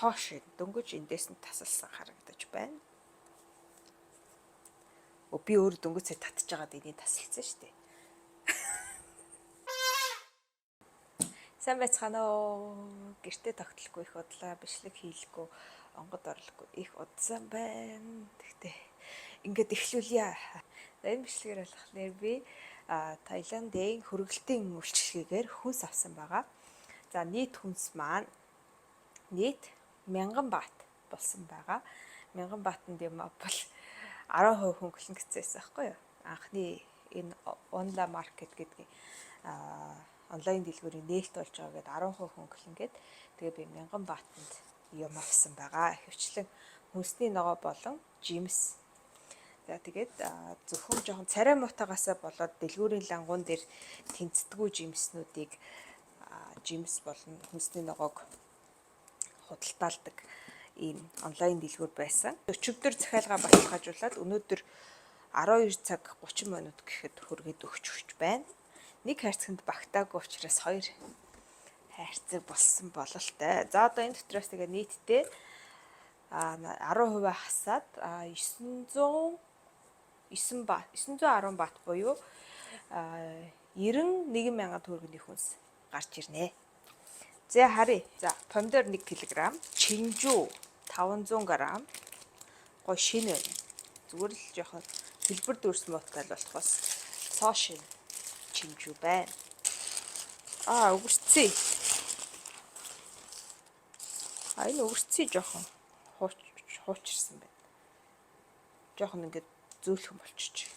цоошин дөнгөж эндээс нь тасалсан харагдаж байна. Би өөр дөнгөцөө татж байгаад энийг тасалсан шүү дээ. Сайн байцгаана уу? Гэртээ тогтолгүй их удлаа, бичлэг хийлгүй, онгод орлохгүй их удсан байна. Тэгтээ ингээд эхлүүлье. Энэ бичлэгээр болохоор би Таиландын хөргөлтийн үйлчлэгээр хүнс авсан байгаа. За нийт хүнс маань нийт 1000 баат болсон байгаа. 1000 баатанд юм бол 10% хөнгөлөн гэжсэн байхгүй юу? Анхны энэ онлайн маркет гэдэг онлайн дэлгүүрийн нээлт болж байгаа гэдэг 10% хөнгөлөн гээд тэгээ би 1000 баатанд юм авсан байгаа. Хөвчлэн хүнсний ногоо болон жимс. За тэгээд зөвхөн жоохон царай муутагаасаа болоод дэлгүүрийн лангуун дээр тэнцдэггүй жимснүүдийг жимс болон хүнсний ногоог худалдаалдаг ийм онлайн дэлгүүр байсан. Өчигдөр захиалгаа баталгаажуулаад өнөөдөр 12 цаг 30 минут гэхэд хүргээд өгч байна. Нэг хайрцагт багтаагүй учраас хоёр хайрцаг болсон бололтой. За одоо энэ дотроос тэгээ нийтдээ 10% хасаад 910 баат буюу 91,000 төгрөгийн хүнс гарч ирнэ. За харъя. За помидор 1 кг, чинжүү 500 г. Гой шин байна. Зүгээр л жоохон хэлбэр дүүрсэн ботгал болохоос цоошин чинжүү байна. Өвөрцөө. Энэ өвөрцөө жоохон хуучирсан байна. Жоохон ингээд зөөлхөн болчих.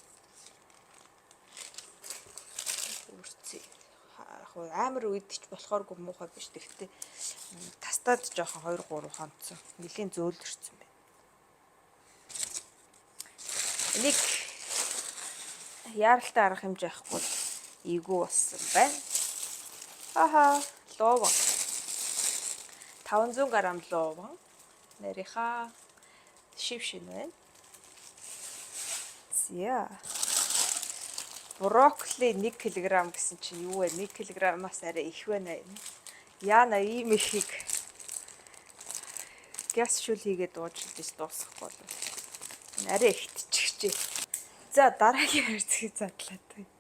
Өвөрцөө. Амар үйдэж болохооргүй муухай биш. Тэгтээ тастаад жоохон 2-3 хонцсон. Нилийн зөөлрсөн байна. Нэг яаралтай арга хэмжээ авахгүй ийгүү болсон байна. Ловон 500 г ловон нарийнхаа шившин байна. За брокколи 1 кг гэсэн чинь юу вэ? 1 кг-аас арай их байна юм. Яна ийм ихийг газ шүл хийгээд дуужилж дуусахгүй болов. Арай ихтчихжээ. За дараагийн хайрцгийг задлаад байна.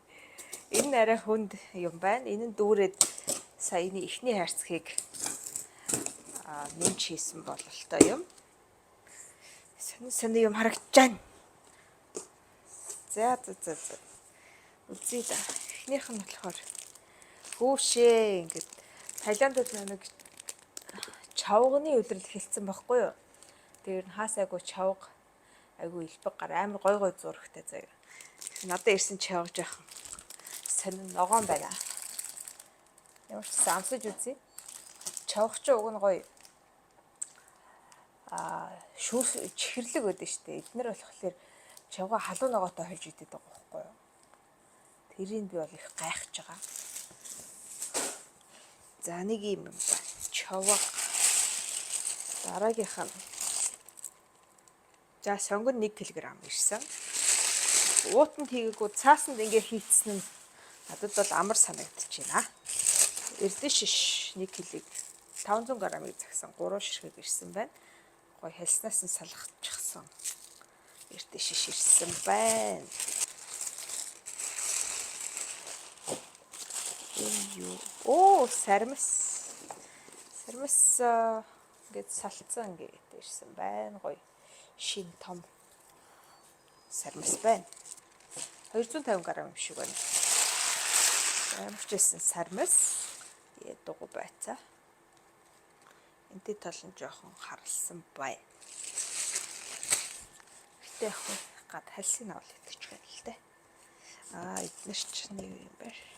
Энэ нь арай хүнд юм байна. Энэ нь дүүрээд саяны эхний хайрцгийг нэмж хийсэн бололтой юм. Сони юм харагдаж байна. За. Үзье да. Эхнийх нь болохоор хүүшээ ингээд Таиландд нэг чавганы үлрэл хэлсэн байхгүй юу? Тэр нь хаас айгу чавга айгу илбэг гар амар гой зурагтай заяа. Надад ирсэн чавга жоохон сонин ногоон байна. Ямар ч амсаж үзье. Чавга ч уг нь гоё чихэрлэг байдаг шүү дээ. Эднэр болохоор чавга халуун ногоотой хольж идэт байгаа байхгүй юу? Тэрийг би бол их гайхаж байгаа. За нэг юм байна. Чавга. Дараагийнх нь. За сонгон 1 кг ирсэн. Уутанд хийгээгүй цаасанд ингээ хийцсэн нь надад бол амар санагдаж байна. Эрдэшиш 1 кг 500 г-ыг загсан 3 ширхэг ирсэн байна. Гой хэлснаас нь салгачихсан. Эрдэшиш ирсэн байна. Сармис. Сармис ингээд салцсан ингээд ирсэн байна. Гоё шин том сармис байна. 250 г юм шиг байна. Амарчсэн сармис дугуй байцаа. Энтэй тал нь жоохон харалсан бай. Гэтэ яг гад хальсыг авал идчих юм л дээ. Эднэр ч нэг юм байна.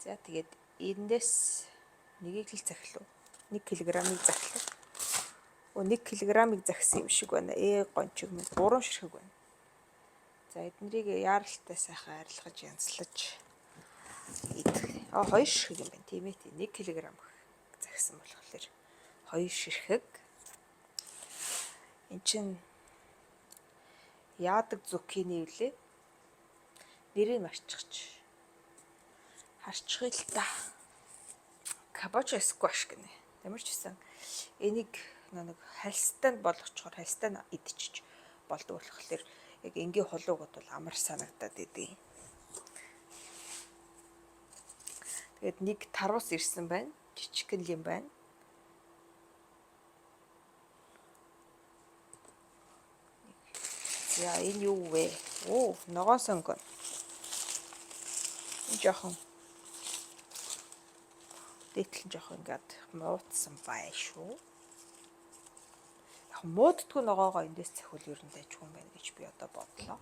За тэгээд эндээс нэгийг л захилуу. 1 кг-ыг захилуу. 1 кг-ыг захисан юм шиг байна. Гончиг минь 3 ширхэг байна. За эднэрийг яаралтай сайхан арилгаж янзлаж идэх. 2 ширхэг юм байна. Тийм ээ. 1 кг захисан болохоор 2 ширхэг. Энд чинь яадаг зуккини үлээ. Нэрийг марчихч. Харчихъя л та. Кабочо скваш гэнэ. Ямар ч байсан Энийг нэг хальстанд болгочхоор хальстанд идчихэж болдог болохоор яг энгийн хулуугууд бол амар санагдаад идэв. Тэгээд нэг тарвас ирсэн байна. Жижигхэн юм байна. За энэ юу вэ? Оо, ногоон сонгон. Энэ жоохон дээтлэн жоохон ингээд муудсан бай шүү. Яг мууддгүй ногоогоо эндээс цахиул ер нь дайжгүй юм байна гэж би одоо бодлоо.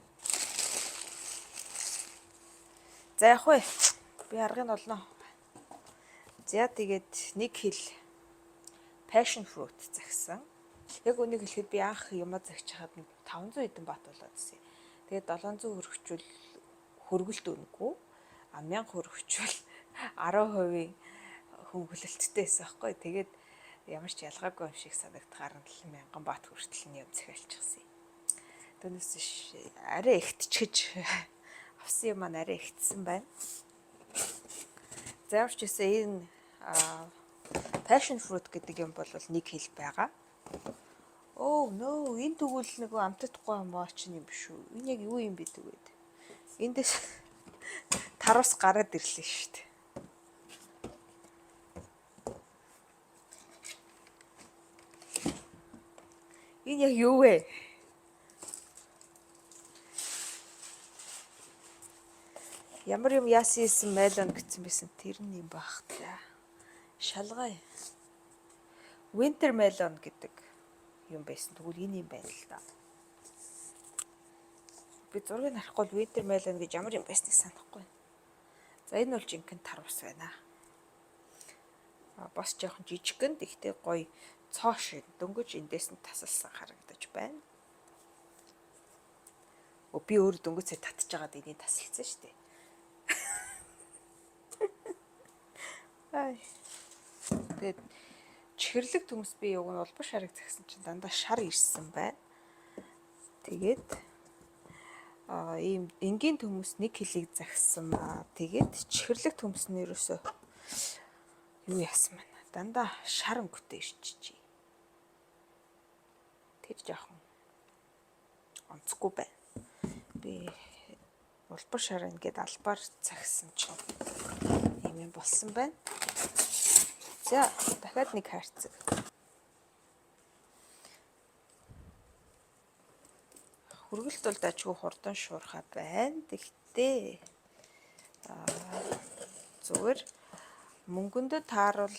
За яг вэ. Би аргыг нь олноо. За тэгээд нэг хил passion fruit загсан. Яг үнийг хэлэхэд би анх юмаа загч хаад 500 эдэн бат болоод ирсэн. Тэгээд 700 хөргөчвөл хөргөлт өгнөггүй. 1000 хөргөчвөл 10% хөнгөлөлттэйсэн байхгүй. Тэгээд ямар ч ялгаагүй юм шиг санагдахаар нь 1000 бат хүртэл нь юм захиалчихсан. Түүнээс арай ихтчихэж авсан юм маань арай ихтсэн байна. За ямар ч гэсэн энэ passion fruit гэдэг юм бол нэг хил байгаа. Oh no, энэ тэгвэл нэг амтдахгүй юм боо чинь юм биш үү? Энэ яг юу юм бэ тэгээд? Эндээс тарус гараад ирлээ шүү дээ. Энэ яг юу вэ? Ямар юм яасан мелон гэсэн байсан тэр нь юм баах та. Шалгай. Winter melon гэдэг юм байсан. Тэгвэл энэ юм байна л да. Би зургийг харахгүй бол winter melon гэж ямар юм байсныг санахгүй. За энэ бол жинхэнэ тарвас байна. Бас жоохон жижигхэн тэгтээ гоё цоо шиг дөнгөж эндээс нь тасалсан харагдаж байна. Би өөр дөнгөцөө татж байгаад энийг тасалсан шүү дээ. Ай. Тэгээд чихэрлэг төмс би юуг нь улбар шарыг загсан чинь дандаа шар ирсэн байна. Тэгээд ийм энгийн төмс нэг хилийг загсан. Тэгээд чихэрлэг төмс нь ерөөсөө юу яасан бэ? Дандаа шар өнгөтэй ирчихжээ. Тэр жоохон онцгүй байна. Би улбар шар ингээд албаар цагсан чинь юм болсон байна. За дахиад нэг хайрцаг. Хөргөлт бол дажгүй хурдан шуурхаа байна. Тэгтээ зүгээр мөнгөндөө тааруулах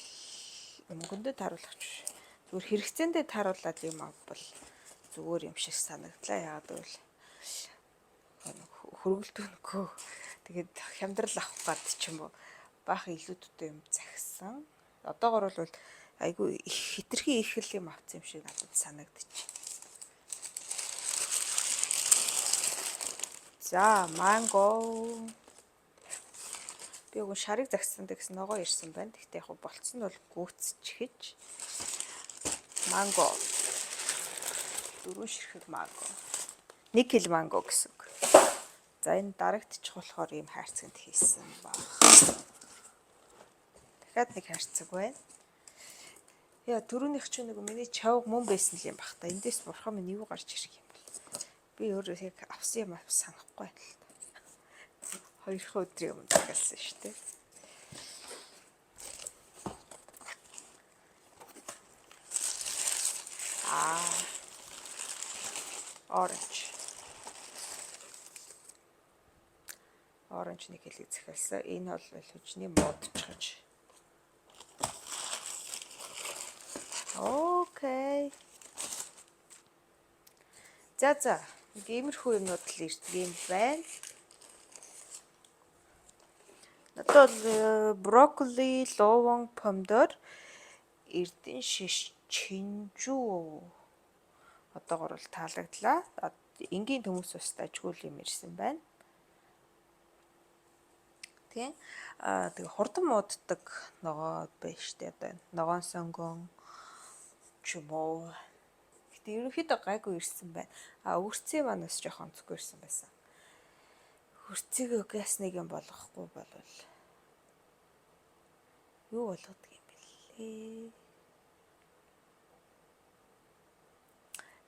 зүгээр хэрэгцээндээ тааруулаад юм авбал зүгээр юм шиг санагдлаа. Яагаад гэвэл хөргөлт өнгөө тэгээд хямдрал авах гад ч юм уу баах илүүдтэй юм загсан. Одоогор бол айгүй хитрхи их юм авсан юм шиг надад санагдчих. За манго. Би уг шарыг загсан гэсэн ногоо ирсэн байна. Гэхдээ яг болцсон нь бол гүйцчихэж. Манго. 4 ширхэг манго. 1 кг манго гэсэн үг. За энэ дарагдчих болохоор ийм хайрцагт хийсэн баг. Дахиад нэг хайрцаг байна. Яа түрүүнийх чинь нэг миний чавг мөн байсан юм бах та. Эндээс бурхан минь юу гарч ирэх юм бол. Би өөрөө яг авсан юм санахгүй байна л та. 2 өдрийн өмнө захиалсан шүү дээ. Orange. Оранж нэг хэлийг захиалсан. Энэ бол хүчний модчгаж. Окей. За нэг иймэрхүү юмнууд л ирдэг юм байна. Надад брокколи, ловон, помидор, эрдэн шиш, чинжүү одоогор бол таалагдлаа. Энгийн төмөс ус дажгүй юм ирсэн байна. Тэгээ хурдан мууддаг ногоо байна штэ одоо ногоон сонгон ч юм уу. Гэтэ ерөнхийдөө гайгүй ирсэн байна. Өрцөө манаас жоохон онцгүй ирсэн байсан. Хөрцөөгөө газ нэг юм болгохгүй болвол юу болгодог юм бэлээ.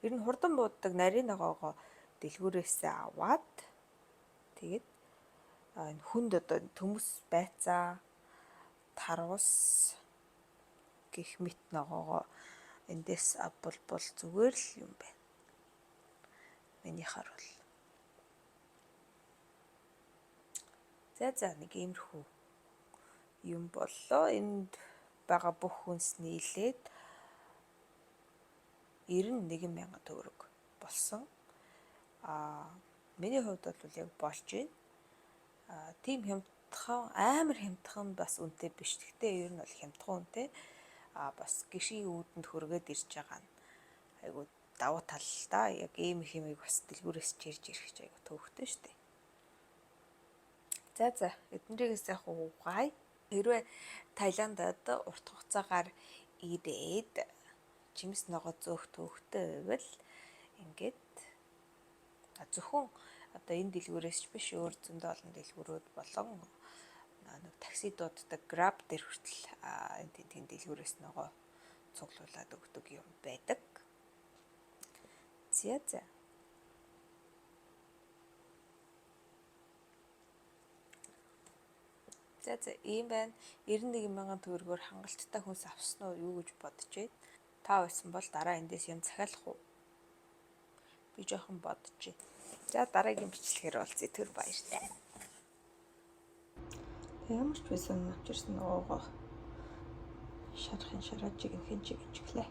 Ер нь хурдан бууддаг нарийн ногоогоо дэлгүүрээсээ аваад тэгээд энэ хүнд одоо төмөс байцаа тарвус гэх мэт ногоогоо эндээс авбал зүгээр л юм байна. Минийхаар бол. За нэг иймэрхүү юм боллоо. Энд байгаа бүх хүнс нийлээд 91,000 төгрөг болсон. Миний хувьд бол яг болж байна. Тийм хямдхан, амар хямдхан бас үнэтэй биш. Гэхдээ ер нь бол хямдхан үнэтэй. Бас гişийн үүдэнд хүргээд ирж байгаа нь айгуу давуу тал л да. Яг ийм их юмыг бас дэлгүүрээс чирж ирэх ч айгуу төвөгтэй шүү дээ. За эднэрээс яг угаая. Хэрвээ Таиландад урт хугацаагаар ирээд жимс ногоо зөөх төвөгтэй байвал ингээд зөвхөн одоо энэ дэлгүүрээс ч биш өөр зөндөө олон дэлгүүрүүд болон нэг такси дууддаг Grab дээр хүртэл энэ тийм дэлгүүрээс ногоо цуглуулад өгдөг юм байдаг. За. Ийм байна. 91,000 төгрөгөөр хангалттай хүнс авсан уу юу гэж бодож байна. Та байсан бол дараа эндээс юм захиалах уу? Би жоохон бодож байна. За дараагийн бичлэгээр уулзъя. Түр баярлалаа. Ямар ч байсан авчирсан ногоогоо шарахын шараад чиглээ.